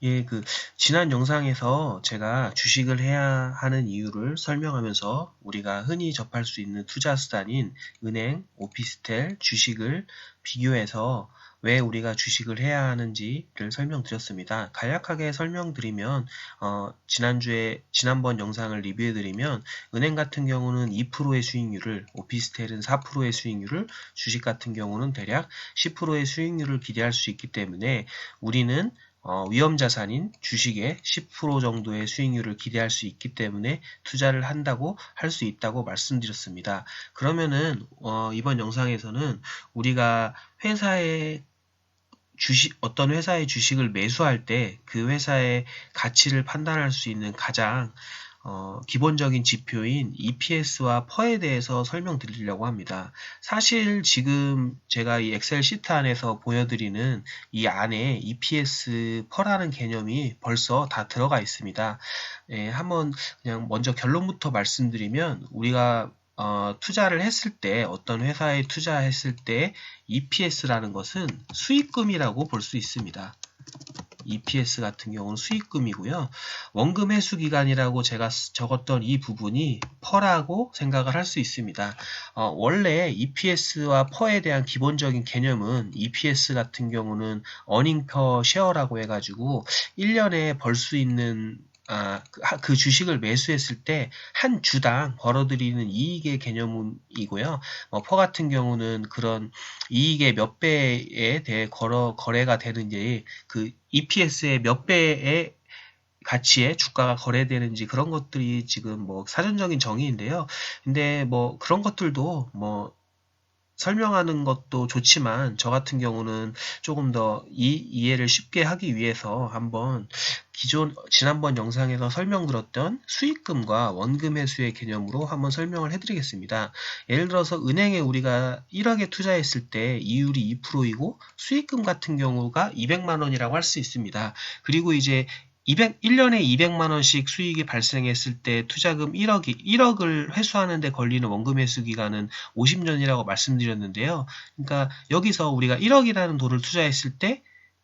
예, 지난 영상에서 제가 주식을 해야 하는 이유를 설명하면서 우리가 흔히 접할 수 있는 투자 수단인 은행, 오피스텔, 주식을 비교해서 왜 우리가 주식을 해야 하는지를 설명드렸습니다. 간략하게 설명드리면, 지난번 영상을 리뷰해드리면, 은행 같은 경우는 2%의 수익률을, 오피스텔은 4%의 수익률을, 주식 같은 경우는 대략 10%의 수익률을 기대할 수 있기 때문에 우리는 위험자산인 주식에 10% 정도의 수익률을 기대할 수 있기 때문에 투자를 한다고 할 수 있다고 말씀드렸습니다. 그러면은 이번 영상에서는 우리가 어떤 회사의 주식을 매수할 때 그 회사의 가치를 판단할 수 있는 가장 기본적인 지표인 EPS와 퍼에 대해서 설명드리려고 합니다. 사실 지금 제가 이 엑셀 시트 안에서 보여드리는 이 안에 EPS, 퍼라는 개념이 벌써 다 들어가 있습니다. 예, 한번 그냥 먼저 결론부터 말씀드리면 우리가 투자를 했을 때 어떤 회사에 투자했을 때 EPS라는 것은 수익금이라고 볼 수 있습니다. EPS 같은 경우는 수익금이고요. 원금 회수 기간이라고 제가 적었던 이 부분이 퍼라고 생각을 할 수 있습니다. 원래 EPS와 퍼에 대한 기본적인 개념은 EPS 같은 경우는 earning per share라고 해가지고 1년에 벌 수 있는 그 주식을 매수했을 때 한 주당 벌어들이는 이익의 개념이고요. 퍼 같은 경우는 그런 이익의 몇 배에 대해 거래가 되는지 그 EPS의 몇 배의 가치의 주가가 거래되는지 그런 것들이 지금 뭐 사전적인 정의인데요. 근데 뭐 그런 것들도 뭐 설명하는 것도 좋지만 저 같은 경우는 조금 더 이해를 쉽게 하기 위해서 한번 지난번 영상에서 설명드렸던 수익금과 원금 회수의 개념으로 한번 설명을 해드리겠습니다. 예를 들어서 은행에 우리가 1억에 투자했을 때 이율이 2%이고 수익금 같은 경우가 200만 원이라고 할 수 있습니다. 그리고 이제 1년에 200만 원씩 수익이 발생했을 때 투자금 1억을 회수하는 데 걸리는 원금 회수 기간은 50년이라고 말씀드렸는데요. 그러니까 여기서 우리가 1억이라는 돈을 투자했을 때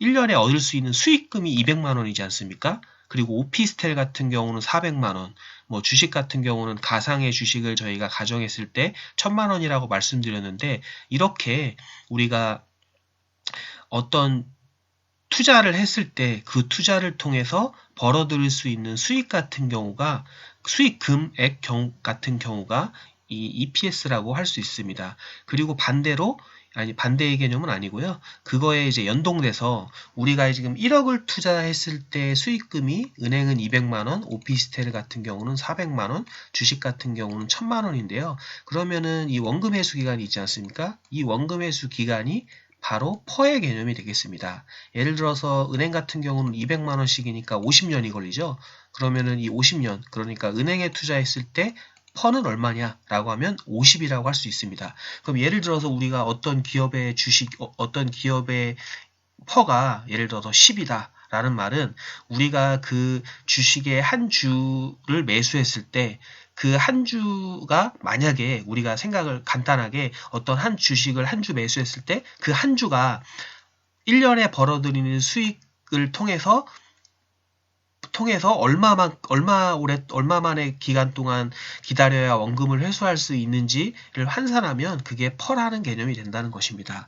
1년에 얻을 수 있는 수익금이 200만 원이지 않습니까? 그리고 오피스텔 같은 경우는 400만 원, 뭐 주식 같은 경우는 가상의 주식을 저희가 가정했을 때 1000만 원이라고 말씀드렸는데 이렇게 우리가 어떤 투자를 했을 때 그 투자를 통해서 벌어들일 수 있는 수익 같은 경우가 수익금액 같은 경우가 이 EPS라고 할 수 있습니다. 그리고 반대로 반대의 개념은 아니고요. 그거에 이제 연동돼서 우리가 지금 1억을 투자했을 때 수익금이 은행은 200만 원, 오피스텔 같은 경우는 400만 원, 주식 같은 경우는 1000만 원인데요. 그러면은 이 원금 회수 기간이 있지 않습니까? 이 원금 회수 기간이 바로 퍼의 개념이 되겠습니다. 예를 들어서 은행 같은 경우는 200만 원씩이니까 50년이 걸리죠. 그러면은 이 50년, 그러니까 은행에 투자했을 때 퍼는 얼마냐 라고 하면 50이라고 할 수 있습니다. 그럼 예를 들어서 우리가 어떤 기업의 퍼가 예를 들어서 10이다 라는 말은 우리가 그 주식의 한 주를 매수했을 때 그 한 주가 만약에 우리가 생각을 간단하게 어떤 한 주식을 한 주 매수했을 때 그 한 주가 1년에 벌어들이는 수익을 통해서 얼마만의 기간 동안 기다려야 원금을 회수할 수 있는지를 환산하면 그게 펄하는 개념이 된다는 것입니다.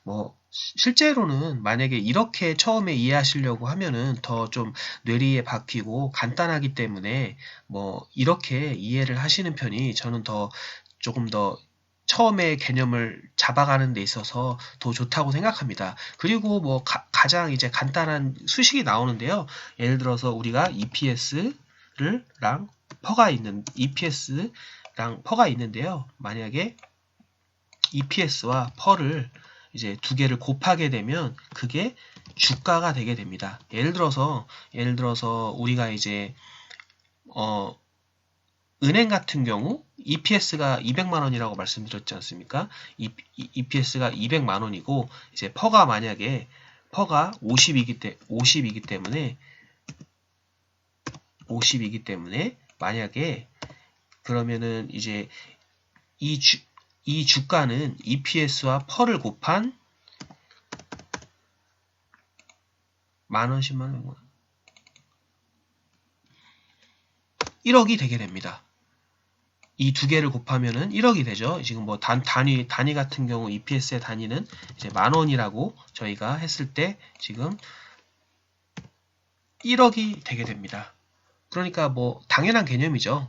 뭐 실제로는 만약에 이렇게 처음에 이해하시려고 하면은 더 좀 뇌리에 박히고 간단하기 때문에 뭐 이렇게 이해를 하시는 편이 저는 조금 더 처음에 개념을 잡아가는 데 있어서 더 좋다고 생각합니다. 그리고 뭐 가장 이제 간단한 수식이 나오는데요. 예를 들어서 우리가 EPS랑 퍼가 있는데요. 만약에 EPS와 퍼를 이제 두 개를 곱하게 되면 그게 주가가 되게 됩니다. 예를 들어서 우리가 이제 은행 같은 경우 EPS가 200만 원이라고 말씀드렸지 않습니까? EPS가 200만 원이고 이제 퍼가 50이기 때문에 만약에 그러면은 이제 이 주가는 EPS와 퍼를 곱한 만 원, 10만 원, 1억이 되게 됩니다. 이 두 개를 곱하면은 1억이 되죠. 지금 뭐 단위 같은 경우 EPS의 단위는 이제 10,000원이라고 저희가 했을 때 지금 1억이 되게 됩니다. 그러니까 뭐 당연한 개념이죠.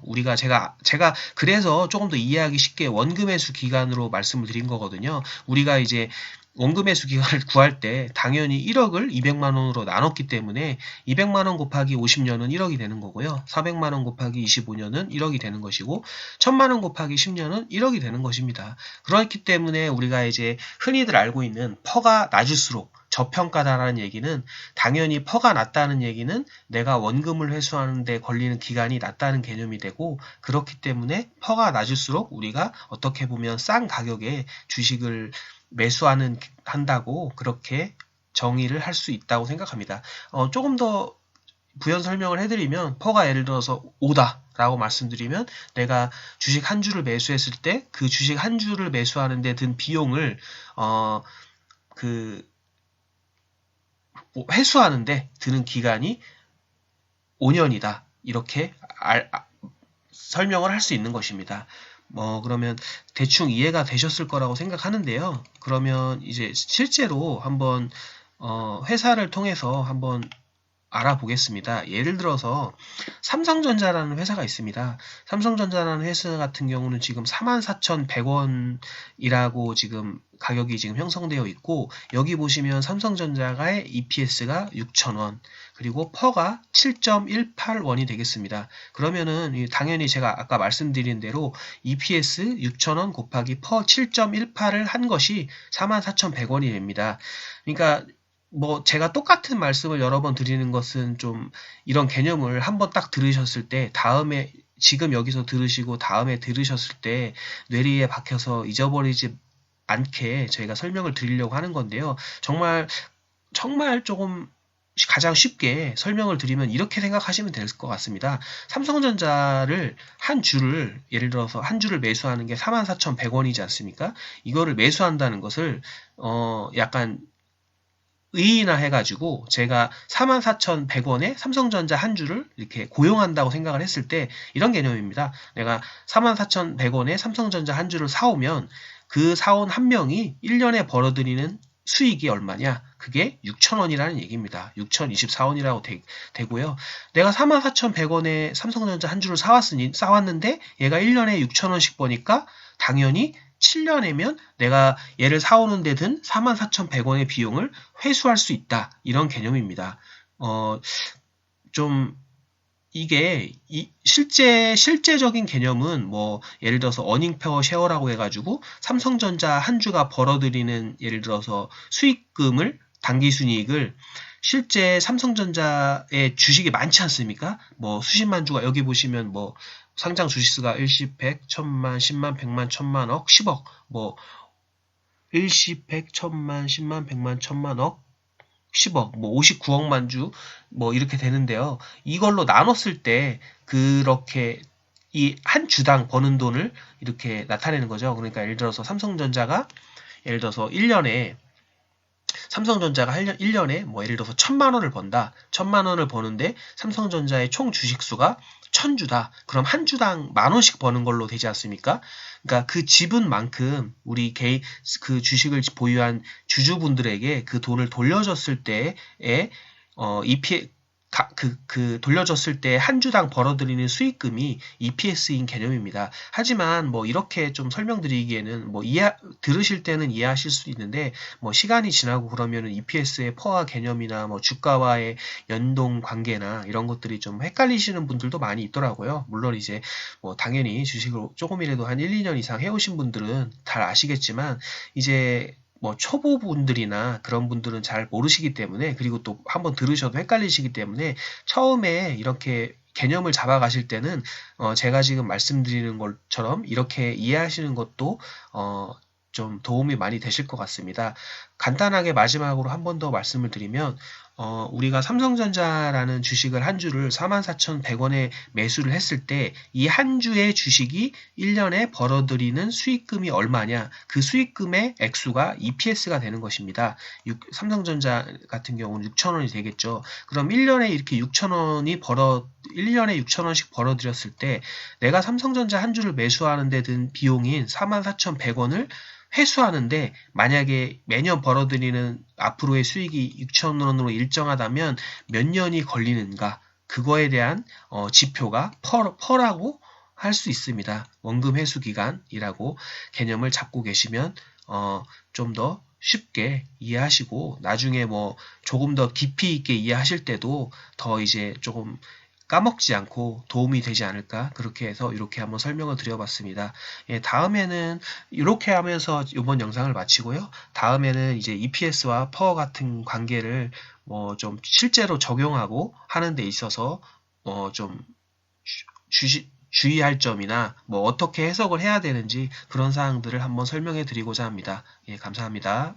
제가 그래서 조금 더 이해하기 쉽게 원금회수 기간으로 말씀을 드린 거거든요. 우리가 이제 원금회수 기간을 구할 때 당연히 1억을 200만 원으로 나눴기 때문에 200만 원 곱하기 50년은 1억이 되는 거고요. 400만 원 곱하기 25년은 1억이 되는 것이고 1000만 원 곱하기 10년은 1억이 되는 것입니다. 그렇기 때문에 우리가 이제 흔히들 알고 있는 퍼가 낮을수록 저평가다라는 얘기는 당연히 퍼가 낮다는 얘기는 내가 원금을 회수하는 데 걸리는 기간이 낮다는 개념이 되고 그렇기 때문에 퍼가 낮을수록 우리가 어떻게 보면 싼 가격에 주식을 한다고 그렇게 정의를 할 수 있다고 생각합니다. 조금 더 부연 설명을 해드리면 퍼가 예를 들어서 5다 라고 말씀드리면 내가 주식 한 주를 매수했을 때 그 주식 한 주를 매수하는 데 든 비용을 회수하는데 드는 기간이 5년이다. 이렇게 설명을 할 수 있는 것입니다. 그러면 대충 이해가 되셨을 거라고 생각하는데요. 그러면 이제 실제로 한번 회사를 통해서 한번 알아보겠습니다. 예를 들어서 삼성전자라는 회사가 있습니다. 삼성전자라는 회사 같은 경우는 지금 44,100원이라고 지금 가격이 지금 형성되어 있고 여기 보시면 삼성전자의 EPS가 6,000원 그리고 퍼가 7.18원이 되겠습니다. 그러면은 당연히 제가 아까 말씀드린 대로 EPS 6,000원 곱하기 퍼 7.18을 한 것이 44,100원이 됩니다. 그러니까 제가 똑같은 말씀을 여러 번 드리는 것은 좀 이런 개념을 한번 딱 들으셨을 때 다음에 지금 여기서 들으시고 다음에 들으셨을 때 뇌리에 박혀서 잊어버리지 않게 저희가 설명을 드리려고 하는 건데요. 정말 조금 가장 쉽게 설명을 드리면 이렇게 생각하시면 될 것 같습니다. 삼성전자를 예를 들어서 한 주를 매수하는 게 44,100원이지 않습니까? 이거를 매수한다는 것을 약간 의의나 해가지고 제가 44,100원에 삼성전자 한 주를 이렇게 고용한다고 생각을 했을 때 이런 개념입니다. 내가 44,100원에 삼성전자 한 주를 사오면 그 사온 한 명이 1년에 벌어들이는 수익이 얼마냐? 그게 6,000원이라는 얘기입니다. 6,024원이라고 되고요. 내가 44,100원에 삼성전자 한 주를 사왔는데 얘가 1년에 6,000원씩 버니까 당연히 7년이면 내가 얘를 사오는 데 든 44,100원의 비용을 회수할 수 있다. 이런 개념입니다. 좀 이게 실제적인 개념은 예를 들어서 어닝 페어 쉐어라고 해가지고 삼성전자 한 주가 벌어들이는 예를 들어서 수익금을 단기순이익을 실제 삼성전자의 주식이 많지 않습니까? 수십만 주가 여기 보시면 상장 주식수가 일십, 백, 천만, 십만, 백만, 천만, 억, 10억 일십, 백, 천만, 십만, 백만, 천만, 억, 10억, 59억만 주, 이렇게 되는데요. 이걸로 나눴을 때, 그렇게, 이 한 주당 버는 돈을 이렇게 나타내는 거죠. 그러니까 예를 들어서 삼성전자가 1년에 예를 들어서 1,000만 원을 번다. 1,000만 원을 버는데 삼성전자의 총 주식수가 1,000주다. 그럼 한 주당 10,000원씩 버는 걸로 되지 않습니까? 그러니까 그 지분만큼 우리 그 주식을 보유한 주주분들에게 그 돈을 돌려줬을 때에 돌려줬을 때 한 주당 벌어들이는 수익금이 EPS인 개념입니다. 하지만 이렇게 좀 설명드리기에는 들으실 때는 이해하실 수 있는데 시간이 지나고 그러면은 EPS의 퍼와 개념이나 주가와의 연동 관계나 이런 것들이 좀 헷갈리시는 분들도 많이 있더라고요. 물론 이제 당연히 주식을 조금이라도 한 1, 2년 이상 해오신 분들은 잘 아시겠지만 이제 초보분들이나 그런 분들은 잘 모르시기 때문에 그리고 또 한번 들으셔도 헷갈리시기 때문에 처음에 이렇게 개념을 잡아가실 때는 제가 지금 말씀드리는 것처럼 이렇게 이해하시는 것도 좀 도움이 많이 되실 것 같습니다. 간단하게 마지막으로 한 번 더 말씀을 드리면 우리가 삼성전자라는 주식을 한 주를 44,100원에 매수를 했을 때 이 한 주의 주식이 1년에 벌어들이는 수익금이 얼마냐? 그 수익금의 액수가 EPS가 되는 것입니다. 삼성전자 같은 경우는 6,000원이 되겠죠. 그럼 1년에 이렇게 1년에 6,000원씩 벌어들였을 때 내가 삼성전자 한 주를 매수하는 데 든 비용인 44,100원을 회수하는데 만약에 매년 벌어들이는 앞으로의 수익이 6,000원으로 일정하다면 몇 년이 걸리는가? 그거에 대한 지표가 퍼라고 할 수 있습니다. 원금 회수 기간이라고 개념을 잡고 계시면 좀 더 쉽게 이해하시고 나중에 뭐 조금 더 깊이 있게 이해하실 때도 더 이제 조금 까먹지 않고 도움이 되지 않을까 그렇게 해서 이렇게 한번 설명을 드려봤습니다. 예, 다음에는 이렇게 하면서 이번 영상을 마치고요. 다음에는 이제 EPS와 퍼 같은 관계를 뭐 좀 실제로 적용하고 하는 데 있어서 좀 주의할 점이나 뭐 어떻게 해석을 해야 되는지 그런 사항들을 한번 설명해 드리고자 합니다. 예, 감사합니다.